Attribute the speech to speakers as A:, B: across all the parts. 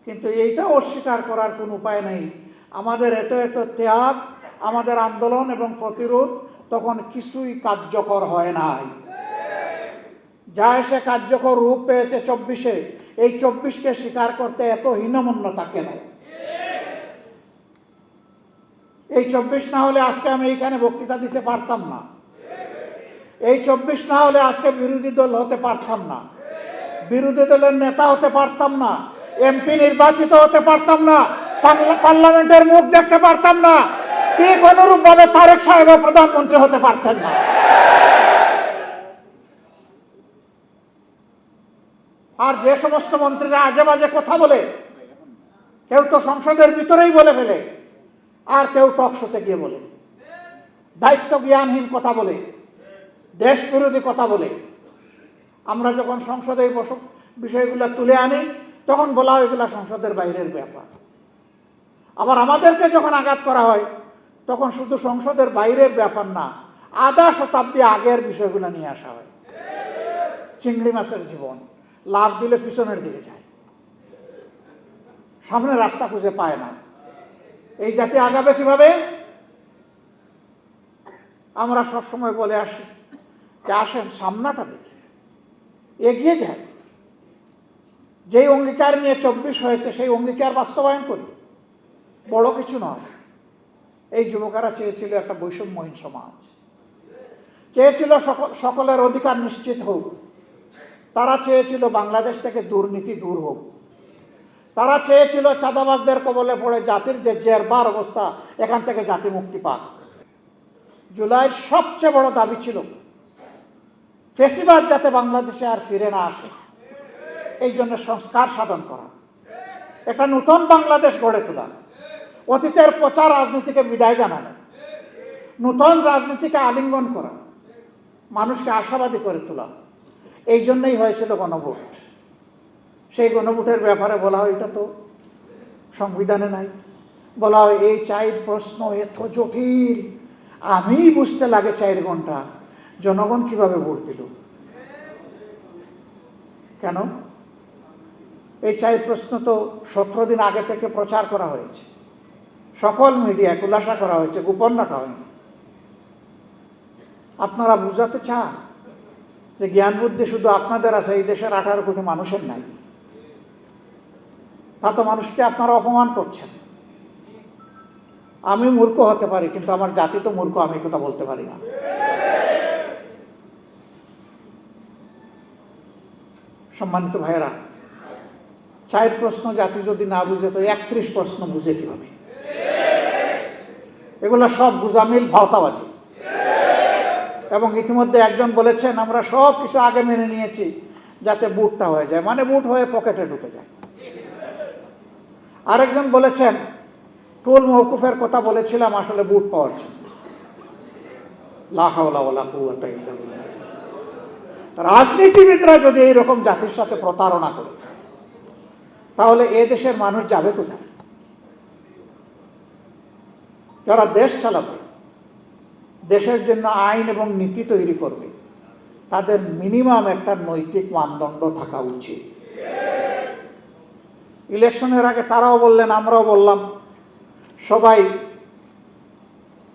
A: কিন্তু এইটা অস্বীকার করার কোনো উপায় নেই। আমাদের এত এত ত্যাগ, আমাদের আন্দোলন এবং প্রতিরোধ তখন কিছুই কার্যকর হয় নাই। যা এসে কার্যকর রূপ পেয়েছে 24-এ, এই 24কে স্বীকার করতে এত হীনমন্যতা কেন? এই 24 না হলে আজকে আমি এইখানে বক্তৃতা দিতে পারতাম না। এই 24 না হলে আজকে বিরোধী দল হতে পারতাম না, বিরোধী দলের নেতা হতে পারতাম না, এমপি নির্বাচিত হতে পারতাম না, পার্লামেন্টের মুখ দেখতে পারতাম না, ঠিক অনুরূপ ভাবে তারেক সাহেব প্রধানমন্ত্রী হতে পারতেন না। আর যে সমস্ত মন্ত্রীরা আজে বাজে কথা বলে, কেউ তো সংসদের ভিতরেই বলে ফেলে, আর কেউ টক শোতে গিয়ে বলে, দায়িত্ব জ্ঞানহীন কথা বলে, দেশ বিরোধী কথা বলে। আমরা যখন সংসদে এই বিষয়গুলো তুলে আনি তখন বলা হয় এগুলা সংসদের বাইরের ব্যাপার। আবার আমাদেরকে যখন আঘাত করা হয় তখন শুধু সংসদের বাইরের ব্যাপার না, আধা শতাব্দী আগের বিষয়গুলো নিয়ে আসা হয়। চিংড়ি মাছের জীবন, লাফ দিলে পিছনের দিকে যায়, সামনে রাস্তা খুঁজে পায় না। এই জাতি আগাবে কিভাবে? আমরা সবসময় বলে আসি যে আসেন সামনাটা দেখি, এগিয়ে যায়। যেই অঙ্গীকার নিয়ে 24 হয়েছে সেই অঙ্গীকার বাস্তবায়ন করি, বড় কিছু নয়। এই যুবকেরা চেয়েছিল একটা বৈষম্যহীন সমাজ, চেয়েছিল সকলের অধিকার নিশ্চিত হোক, তারা চেয়েছিল বাংলাদেশ থেকে দুর্নীতি দূর হোক, তারা চেয়েছিল চাঁদাবাজদের কবলে পড়ে জাতির যে জেরবার অবস্থা এখান থেকে জাতি মুক্তি পাক। জুলাইয়ের সবচেয়ে বড় দাবি ছিল ফেসিবাদ যাতে বাংলাদেশে আর ফিরে না আসে, এই জন্য সংস্কার সাধন করা, একটা নতুন বাংলাদেশ গড়ে তোলা, অতীতের পচা রাজনীতিকে বিদায় জানানো, নতুন রাজনীতিকে আলিঙ্গন করা, মানুষকে আশাবাদী করে তোলা। এই জন্যই হয়েছিল গণভোট। সেই গণভোটের ব্যাপারে বলা হয় এটা তো সংবিধানে নাই। বলা হয় এই 4 প্রশ্ন এত জটিল, আমি বুঝতে লাগে 4 ঘন্টা, জনগণ কিভাবে ভোট দিল? কেন? এই 4 প্রশ্ন তো 17 দিন আগে থেকে প্রচার করা হয়েছে, সকল মিডিয়া খুলাসা করা হয়েছে, গোপন রাখা হয়নি। আপনারা বুঝাতে চান যে জ্ঞান বুদ্ধি শুধু আপনাদের আছে, এই দেশের 18 কোটি মানুষের নাই? তা তো মানুষকে আপনারা অপমান করছেন। আমি মূর্খ হতে পারি, কিন্তু আমার জাতি তো মূর্খ, আমি কথা বলতে পারি না। সম্মানিত ভাইয়েরা, 4 প্রশ্ন জাতি যদি না বুঝে তো 31 প্রশ্ন বুঝে কিভাবে? এগুলো সব গুজামিল, ভাওতাবাজি। এবং ইতিমধ্যে একজন বলেছেন আমরা সব কিছু আগে মেনে নিয়েছি যাতে বুটটা হয়ে যায়, মানে বুট হয়ে পকেটে ঢুকে যায়। আরেকজন বলেছেন টুল মওকুফের কথা বলেছিলাম আসলে বুট পাওয়ার জন্য। লা হাওলা ওয়ালা কুওয়াতা ইল্লা বিল্লাহ। রাজনীতিবিদরা যদি এইরকম জাতির সাথে প্রতারণা করে তাহলে এ দেশের মানুষ যাবে কোথায়? যারা দেশ চালাবে, দেশের জন্য আইন এবং নীতি তৈরি করবে, তাদের মিনিমাম একটা নৈতিক মানদণ্ড থাকা উচিত। ইলেকশনের আগে তারাও বললেন, আমরাও বললাম, সবাই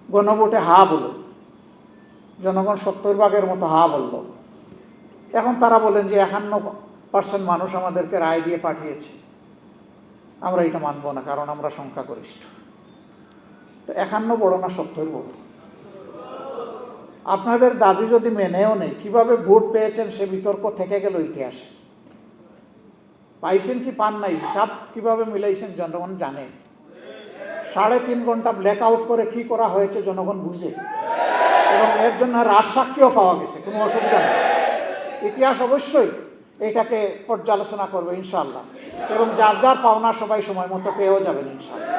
A: গণভোটে হা বলুন। জনগণ 70% মতো হা বলল। এখন তারা বলেন যে 51% মানুষ আমাদেরকে রায় দিয়ে পাঠিয়েছে, আমরা এটা মানব না কারণ আমরা সংখ্যাগরিষ্ঠ। তো 51 বড় না 70 বড়? আপনাদের দাবি যদি মেনেও নেই, কিভাবে ভোট পেয়েছেন সে বিতর্ক থেকে গেল ইতিহাসে। পাইছেন কি পান নাই, হিসাব কিভাবে মিলাইছেন জনগণ জানে। 3.5 ঘন্টা ব্ল্যাক আউট করে কি করা হয়েছে জনগণ বুঝে, এবং এর জন্য রাজসাক্ষীও পাওয়া গেছে, কোনো অসুবিধা নেই। ইতিহাস অবশ্যই এটাকে পর্যালোচনা করবে ইনশাআল্লাহ, এবং যার যার পাওনা সবাই সময় মতো পেয়েও যাবেন ইনশাআল্লাহ।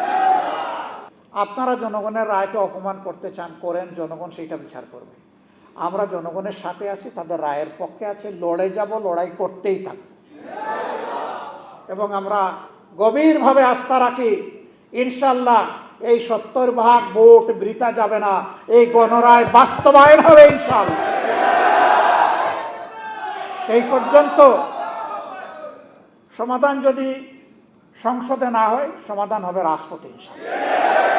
A: আপনারা জনগণের রায়কে অপমান করতে চান, করেন, জনগণ সেইটা বিচার করবে। আমরা জনগণের সাথে আছি, তাদের রায়ের পক্ষে আছে, লড়ে যাব, লড়াই করতেই থাকব। এবং আমরা গভীরভাবে আস্থা রাখি ইনশাআল্লাহ এই 70% ভোট বৃথা যাবে না, এই গণরায় বাস্তবায়ন হবে ইনশাআল্লাহ। সেই পর্যন্ত সমাধান যদি সংসদে না হয় সমাধান হবে রাজপথে ইনশাআল্লাহ।